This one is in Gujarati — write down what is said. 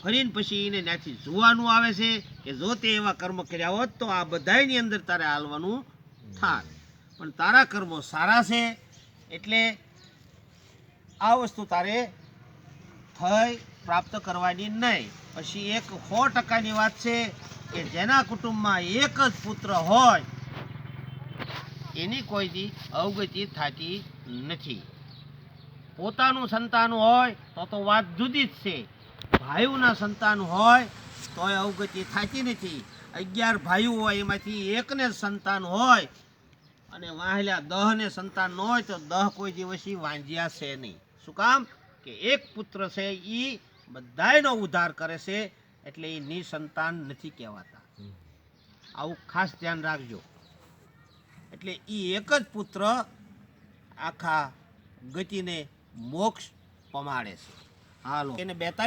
ફરીને પછી એને ત્યાંથી જોવાનું આવે છે કે જો તે એવા કર્મ કર્યા હોત તો આ બધાયની અંદર તારે હાલવાનું થાય, પણ તારા કર્મો સારા છે એટલે આ વસ્તુ તારે થઈ પ્રાપ્ત કરવાની નહીં. પછી 100%ની વાત છે કે જેના કુટુંબમાં એક જ પુત્ર હોય એની કોઈ દી અવગતિ થતી નથી. પોતાનું સંતાન હોય તો વાત જુદી જ છે, ભાઈઓના સંતાન હોય તોય અવગતિ થતી નથી. 11 ભાઈઓ હોય એમાંથી એકને જ સંતાન હોય અને વાહેલા 10 ને સંતાન ન હોય તો 10 કોઈ દિવસ વાંજ્યા છે નહીં. શું કામ કે એક પુત્ર છે એ બધાયનો ઉદ્ધાર કરે છે એટલે એ નિસંતાન નથી કહેવાતા. આવું ખાસ ધ્યાન રાખજો. એટલે એ એક જ પુત્ર આખા ગતિને મોક્ષ પમાડે છે. હાલો એને 42